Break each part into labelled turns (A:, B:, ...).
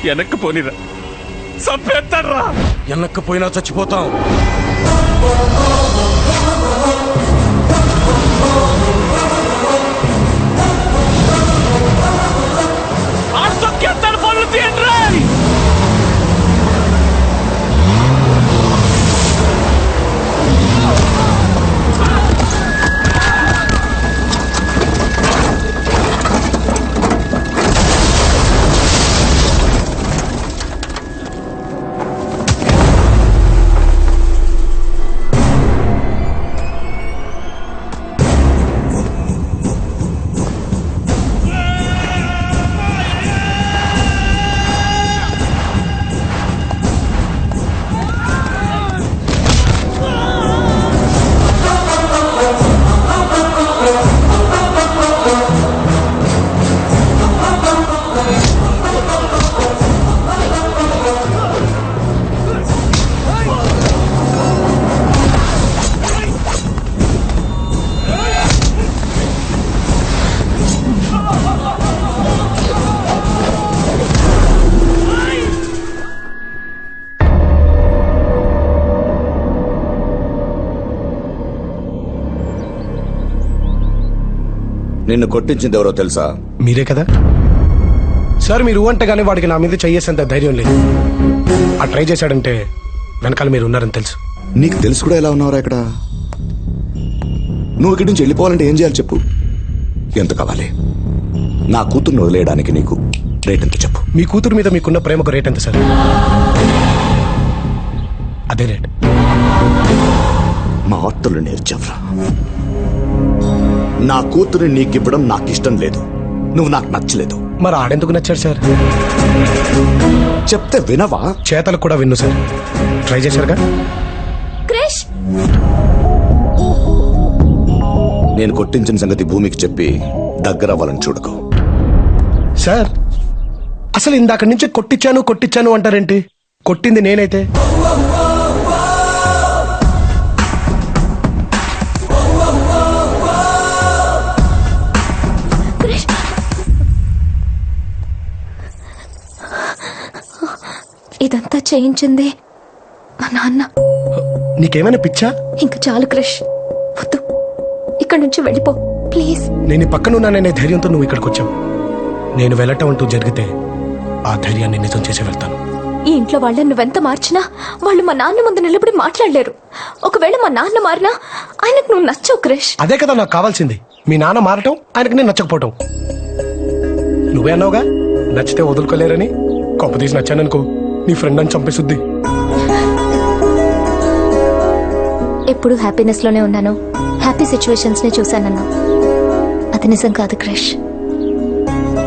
A: వెనక్కి పోనిరా, చంపేస్తాడ్రా.
B: వెనక్కి పోయినా చచ్చిపోతాం.
A: తొక్కేస్తాడు, పనులు తీయండి.
C: నిన్ను కొట్టించింది ఎవరో తెలుసా?
B: మీరే కదా సార్. మీరు అంటేగానే వాడికి నా మీద చేయేసేంత ధైర్యం లేదు. ఆ ట్రై చేశాడంటే వెనకాల మీరు ఉన్నారని తెలుసు.
C: నీకు తెలుసు కూడా ఎలా ఉన్నావురా ఇక్కడ? నువ్వు ఇక్కడి నుంచి వెళ్ళిపోవాలంటే ఏం చేయాలి చెప్పు? ఎంత కావాలి? నా కూతుర్ని వదిలేయడానికి నీకు రేట్ ఎంత చెప్పు?
B: మీ కూతురు మీద మీకున్న ప్రేమకు రేట్ ఎంత సార్? అదే రేట్.
C: మా ఆర్తలు నేర్చావురా. నా కూతురు నీకివ్వడం నాకు ఇష్టం లేదు. నువ్వు నాకు నచ్చలేదు.
B: మరి ఆడెందుకు నచ్చాడు సార్?
C: చెప్తే వినవా?
B: చేతలకు కూడా విన్ను సార్. ట్రై చేశారుగా.
D: క్రిష్,
C: నేను కొట్టించిన సంగతి భూమికి చెప్పి దగ్గర అవ్వాలని చూడకు.
B: సార్ అసలు ఇందాక నుంచి కొట్టించాను అంటారేంటి? కొట్టింది నేనైతే.
D: ఇదంతా చేయించింది మా నాన్న.
B: నీకేమైనా పిచ్చా?
D: ఇంక చాలు క్రిష్, వద్దు, ఇక్కడి నుంచి వెళ్ళిపో ప్లీజ్.
B: నేను పక్కనున్నాననే ధైర్యంతో నువ్వు ఇక్కడికి వచ్చావు. నేను వెళ్ళటం అంటూ జరిగితే ఆ ధైర్యాన్ని నిజం చేసి వెళ్తాను.
D: ఈ ఇంట్లో వాళ్ళని నువ్వెంత మార్చినా వాళ్ళు మా నాన్న ముందు నిలబడి మాట్లాడలేరు. ఒకవేళ మా నాన్న మారినా ఆయనకు నువ్వు నచ్చవు క్రిష్.
B: అదే కదా నాకు కావాల్సింది. మీ నాన్న మారటం, ఆయనకు నేను నచ్చకపోవటం. నువ్వే అన్నావుగా నచ్చితే వదులుకోలేరని. కొంప తీసి నచ్చాననుకో నీ ఫ్రెండ్ అని చంపేసుద్ది.
D: ఎప్పుడు హ్యాపీనెస్ లోనే ఉన్నాను, హ్యాపీ సిచ్యువేషన్స్ ని చూశానన్నా. అది నిజం కాదు క్రిష్.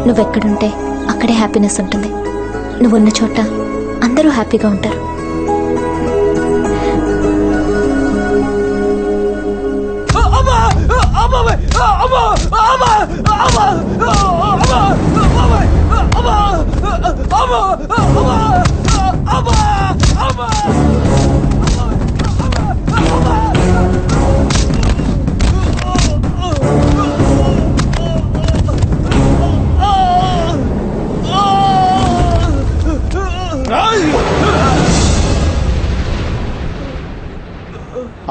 D: నువ్వెక్కడుంటే అక్కడే హ్యాపీనెస్ ఉంటుంది. నువ్వున్న చోట అందరూ హ్యాపీగా ఉంటారు.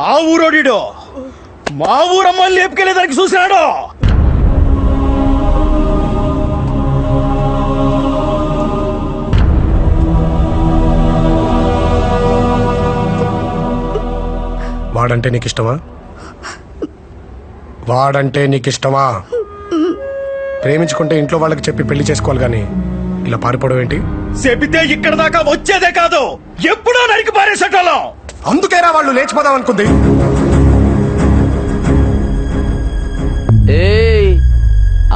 A: ఆ ఊరోడిడో మా ఊరమ్మని లేపుకెళ్ళేదానికి చూసినాడు.
B: వాడంటే నీకు ఇష్టమా? వాడంటే నీకు ఇష్టమా? ప్రేమించుకుంటే ఇంట్లో వాళ్ళకి చెప్పి పెళ్లి చేసుకోవాలి గాని ఇలా పారిపోవడం ఏంటి?
A: చెబితే ఇక్కడ దాకా వచ్చేదే కాదు, ఎప్పుడో నరికి పారేసేటోళ్ళం.
B: అందుకేరా వాళ్ళు లేచిపోదాం అనుకుంది.
E: ఏయ్,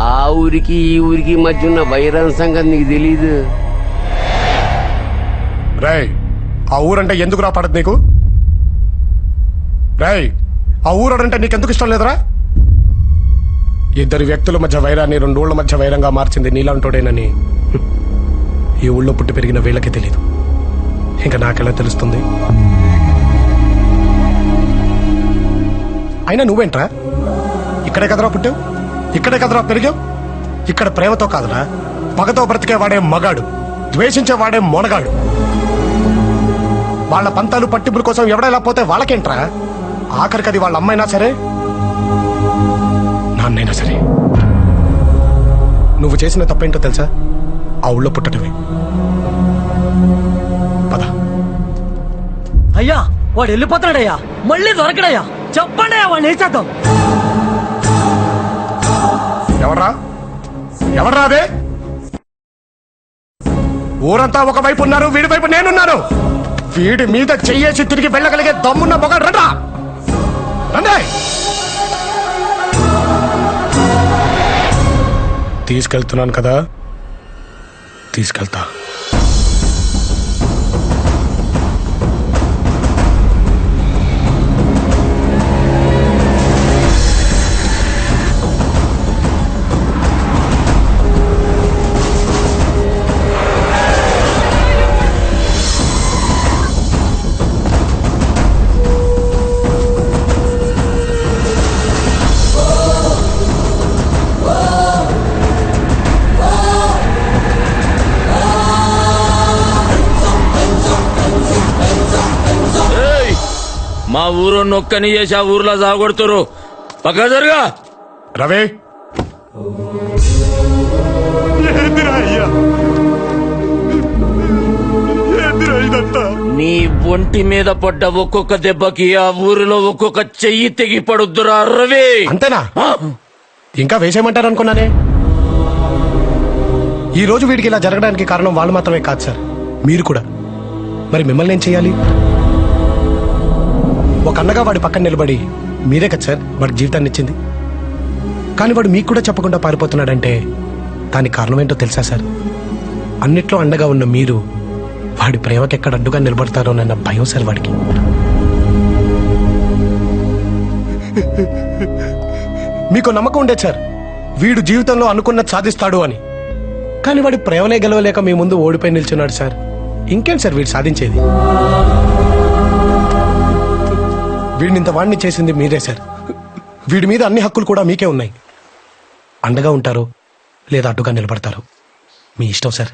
E: ఆ ఊరికి ఈ ఊరికి మధ్య ఉన్న వైరం సంగతి నీకు తెలీదు.
B: రేయ్, ఆ ఊరంటే ఎందుకు రా పడదు నీకు? రేయ్, ఆ ఊరంటే నీకెందుకు ఇష్టం లేదురా? ఇద్దరు వ్యక్తుల మధ్య వైరాన్ని రెండోళ్ల మధ్య వైరంగా మార్చింది నీలాంటోడేనని ఈ ఊళ్ళో పుట్టి పెరిగిన వీళ్ళకి తెలీదు. ఇంకా నాకెలా తెలుస్తుంది? అయినా నువ్వేంట్రా? ఇక్కడే కదరా పుట్టావు, ఇక్కడే కదరా పెరిగావు. ఇక్కడ ప్రేమతో కాదురా పగతో బ్రతికే వాడే మగాడు. ద్వేషించేవాడే మొనగాడు. వాళ్ళ పంతాలు పట్టింపుల కోసం ఎవడైనా పోతే వాళ్ళకేంట్రా? ఆఖరికి అది వాళ్ళ అమ్మైనా సరే, నాన్నైనా సరే. నువ్వు చేసిన తప్పేంటో తెలుసా? ఆ ఊళ్ళో పుట్టడమే. పద.
F: అయ్యా వాడు వెళ్ళిపోతాడయ్యా, మళ్ళీ దొరకడయ్యా. చెప్పండి అయ్యా, వాడిని వేసేద్దాం.
B: ఎవర్రా అదే? ఊరంతా ఒకవైపు ఉన్నారు, వీడి వైపు నేనున్నాను. వీడి మీద చెయ్యేసి తిరిగి వెళ్ళగలిగే దమ్మున్న మొగలు రండా, రండి. తీసుకెళ్తున్నాను కదా, తీసుకెళ్తా.
G: మా ఊరు నొక్కని చేసి ఆ ఊర్లో సాగొడుతురు. పక్క జరుగా
B: రవి.
G: నీ ఒంటి మీద పడ్డ ఒక్కొక్క దెబ్బకి ఆ ఊరిలో ఒక్కొక్క చెయ్యి తెగి పడుద్దురా రవి.
B: అంతేనా? ఇంకా వేసేయమంటారు అనుకున్నానే. ఈ రోజు వీడికి ఇలా జరగడానికి కారణం వాళ్ళు మాత్రమే కాదు సార్, మీరు కూడా. మరి మిమ్మల్ని ఏం చేయాలి? ఒక అన్నగా వాడి పక్కన నిలబడి మీరే కదా సార్ వాడి జీవితాన్ని ఇచ్చింది. కానీ వాడు మీకు కూడా చెప్పకుండా పారిపోతున్నాడంటే దానికి కారణం ఏంటో తెలుసా సార్? అన్నిట్లో అండగా ఉన్న మీరు వాడి ప్రేమకి ఎక్కడ అడ్డుగా నిలబడతారోనన్న భయం సార్ వాడికి. మీకు నమ్మకం ఉండేది సార్ వీడు జీవితంలో అనుకున్నది సాధిస్తాడు అని. కానీ వాడి ప్రేమనే గెలవలేక మీ ముందు ఓడిపోయి నిల్చున్నాడు సార్. ఇంకేం సార్ వీడు సాధించేది? వీడిని ఇంత వాడిని చేసింది మీరే సార్. వీడి మీద అన్ని హక్కులు కూడా మీకే ఉన్నాయి. అండగా ఉంటారు లేదా అడ్డుగా నిలబడతారు, మీ ఇష్టం సార్.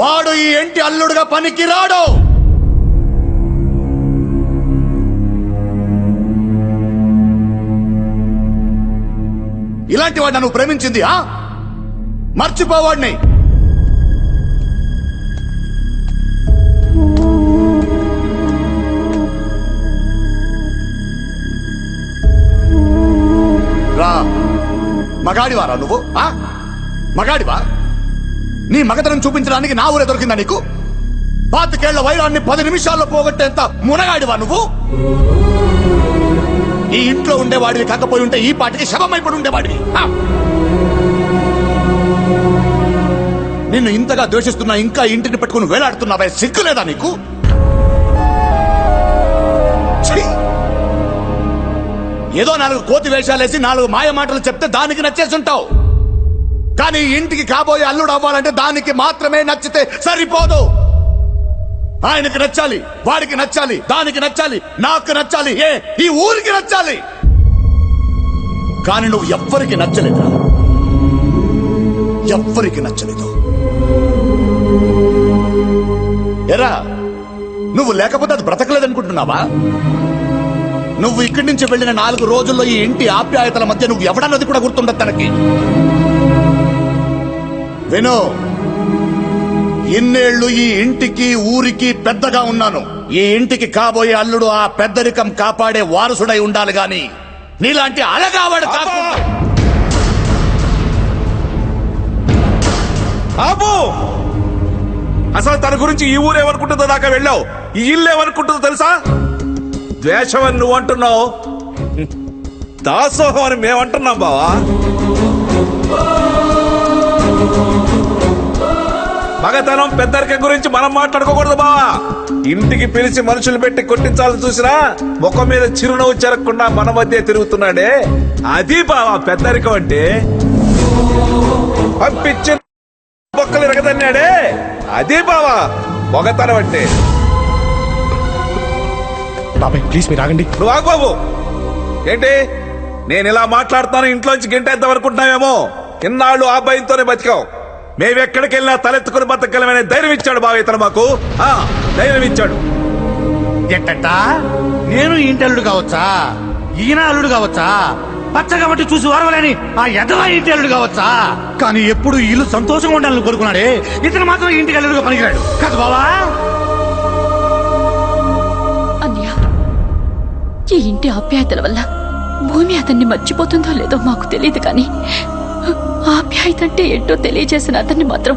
A: వాడు ఈ ఇంటి అల్లుడుగా పనికి రాడు. ఇలాంటి వాడు నన్ను ప్రేమించింది మర్చిపోవాడిని. మగాడివారా నువ్వు? మగాడివా? నీ మగతనం చూపించడానికి నా ఊరే దొరికిందా నీకు? 25 ఏళ్ల వైరాన్ని 10 నిమిషాల్లో పోగొట్టేంత మునగాడివా నువ్వు? ఈ ఇంట్లో ఉండేవాడివి కాకపోయి ఉంటే ఈ పాటికి శవమైపడి ఉండేవాడివి. నిన్ను ఇంతగా ద్వేషిస్తున్నా ఇంకా ఇంటిని పెట్టుకుని వేలాడుతున్నావే, సిగ్గులేదా నీకు? ఏదో 4 కోతి వేషాలేసి 4 మాయ మాటలు చెప్తే దానికి నచ్చేసుంటావు. కానీ ఇంటికి కాబోయే అల్లుడు అవ్వాలంటే దానికి మాత్రమే నచ్చితే సరిపోదు. ఆయనకి నచ్చాలి, వాడికి నచ్చాలి, దానికి నచ్చాలి, నాకు నచ్చాలి, ఈ ఊరికి నచ్చాలి. కానీ నువ్వు ఎవ్వరికి నచ్చలేదురా, ఎవ్వరికి నచ్చలేదు. ఎరా నువ్వు లేకపోతే అది బ్రతకలేదనుకుంటున్నావా? నువ్వు ఇక్కడి నుంచి వెళ్ళిన 4 రోజుల్లో ఈ ఇంటి ఆప్యాయతల మధ్య నువ్వు ఎవడన్నది కూడా గుర్తుండదు తనకి. విను, ఇన్నేళ్లు ఈ ఇంటికి ఊరికి పెద్దగా ఉన్నాను. ఈ ఇంటికి కాబోయే అల్లుడు ఆ పెద్దరికం కాపాడే వారసుడై ఉండాలి గాని నీలాంటి అలగావాడు కాకుండా. అసలు తన గురించి ఈ ఊరు ఏమనుకుంటుందో దాకా వెళ్ళావు. ఈ ఇల్లు ఏమనుకుంటుందో తెలుసా? ద్వేషం అని నువ్వు అంటున్నావు, దాసోహం అని మేమంటున్నాం బావా. మగతనం పెద్దరికం గురించి మనం మాట్లాడుకోకూడదు బావా. ఇంటికి పిలిచి మనుషులు పెట్టి కొట్టించాలని చూసినా ముఖం మీద చిరునవ్వు చెరగకుండా మన మధ్య తిరుగుతున్నాడే, అది బావా పెద్దరికం అంటే. పంపించి బొక్కలు ఎరగదన్నాడే, అది బావా మగతనం అంటే.
B: బాబాయ్ ప్లీజ్ మీరు ఆగండి.
A: నువ్వు ఆగు బాబు. ఏంటి
H: నేను ఇలా మాట్లాడుతాను ఇంట్లోంచి గింటేద్దాం అనుకుంటున్నావేమో. ఇన్నాళ్ళు ఆ భయంతోనే బతికావు. మేమెక్కడికి వెళ్ళినా తలెత్తుకుని బతకగలమనే ధైర్యం ఇచ్చాడు బావ ఇతను మాకు. ధైర్యం ఇచ్చాడు.
A: ఎట్టట నేను ఇంటి అల్లుడు కావచ్చా? ఈయన అల్లుడు కావచ్చా? పచ్చ కాబట్టి చూసి వారవలేని ఆ ఎదవా ఇంటి అల్లుడు కావచ్చా? కానీ ఎప్పుడు ఇల్లు సంతోషంగా ఉండాలని కోరుకున్నాడే, ఇతను మాత్రం ఇంటికి అల్లుడుగా పనికిరాడు కదా బావా?
D: అన్నయ్య, ఈ ఇంటి ఆప్యాయతల వల్ల భూమి అతన్ని మర్చిపోతుందో లేదో మాకు తెలియదు, కానీ ఆప్యాయత అంటే ఏంటో తెలియజేసిన అతన్ని మాత్రం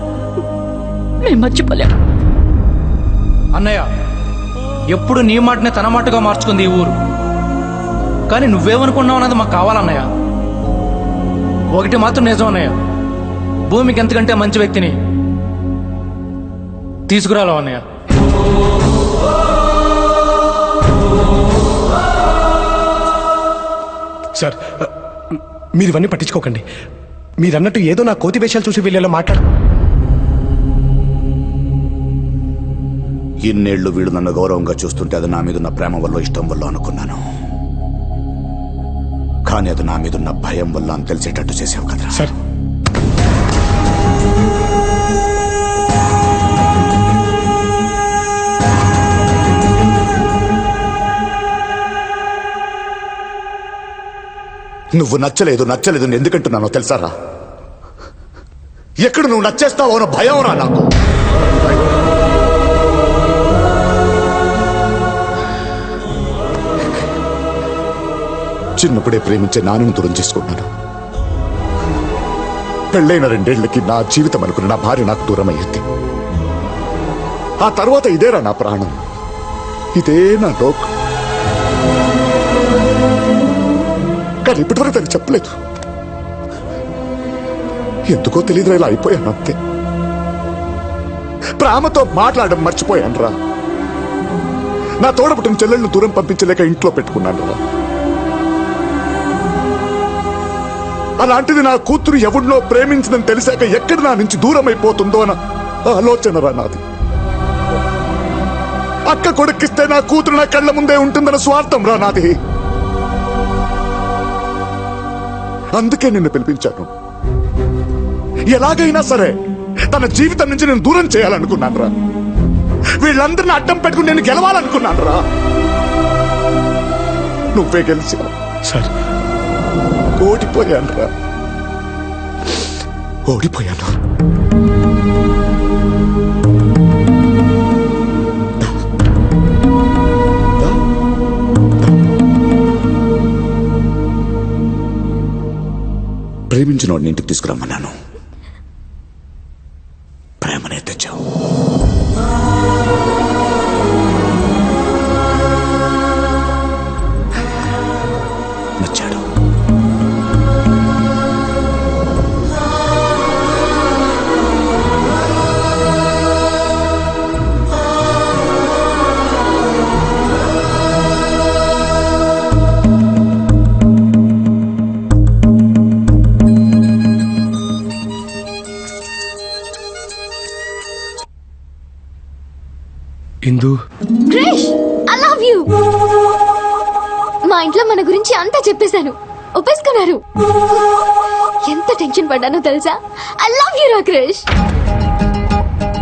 D: మేము మర్చిపోలేము.
F: అన్నయ్య, ఎప్పుడు నీ మాటనే తన మాటగా మార్చుకుంది ఈ ఊరు. కానీ నువ్వేమనుకున్నావు అన్నది మాకు కావాలన్నయ్య. ఒకటి మాత్రం నిజం అన్నయ్య, భూమికి ఎంతకంటే మంచి వ్యక్తిని తీసుకురాలో అన్నయ్య.
B: సార్, మీరు ఇవన్నీ పట్టించుకోకండి. మీరన్నట్టు ఏదో నా కోతి వేషాలు చూసి వీళ్ళలో మాట్లాడు.
A: ఇన్నేళ్లు వీడు నన్ను గౌరవంగా చూస్తుంటే అది నా మీదున్న ప్రేమ వల్ల, ఇష్టం వల్ల అనుకున్నాను. కానీ అది నా మీదున్న భయం వల్ల అని తెలిసేటట్టు చేసావు కదా
B: సార్.
A: నువ్వు నచ్చలేదు నచ్చలేదు ఎందుకంటున్నానో తెలుసారా? ఎక్కడ నువ్వు నచ్చేస్తావో అన్న భయం రా నాకు. చిన్నప్పుడే ప్రేమించే నాన్నను దూరం చేసుకున్నాను. పెళ్ళైన 2 ఏళ్లకి నా జీవితం అనుకున్న నా భార్య నాకు దూరం అయ్యింది. ఆ తర్వాత ఇదేరా నా ప్రాణం, ఇదే నా లోకం. కానీ ఇప్పటివరకు తనకు చెప్పలేదు. ఎందుకో తెలియదురా, ఇలా అయిపోయాను అంతే. ప్రేమతో మాట్లాడడం మర్చిపోయాను రా. నా తోడపుట్టిన చెల్లెళ్ళను దూరం పంపించలేక ఇంట్లో పెట్టుకున్నాను రా. అలాంటిది నా కూతురు ఎవడినో ప్రేమించిందని తెలిసాక ఎక్కడ నా నుంచి దూరం అయిపోతుందో అన్న ఆలోచన రా నాది. అక్క కొడుకిస్తే నా కూతురు నా కళ్ళ ముందే ఉంటుందన్న స్వార్థం రా నాది. అందుకే నిన్ను పిలిపించాను. ఎలాగైనా సరే తన జీవితం నుంచి నేను దూరం చేయాలనుకున్నాను రా. వీళ్ళందరిని అడ్డం పెట్టుకుని నేను గెలవాలనుకున్నాను రా. నువ్వే గెలిచావు
B: సార్,
A: ఓడిపోయాను రా. ఓడిపోయాను. ప్రేమించిన వాడిని ఇంటికి తీసుకురమ్మన్నాను. ప్రేమనే తెచ్చావు. నచ్చాడు.
B: ఇందు,
D: క్రిష్, ఐ లవ్ యు. మా ఇంట్లో మన గురించి అంతా చెప్పేశాను, ఒప్పేసుకున్నారు. ఎంత టెన్షన్ పడ్డానో తెలుసా? ఐ లవ్ యు రా క్రిష్.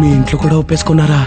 B: మీ ఇంట్లో కూడా ఒప్పేసుకున్నారా?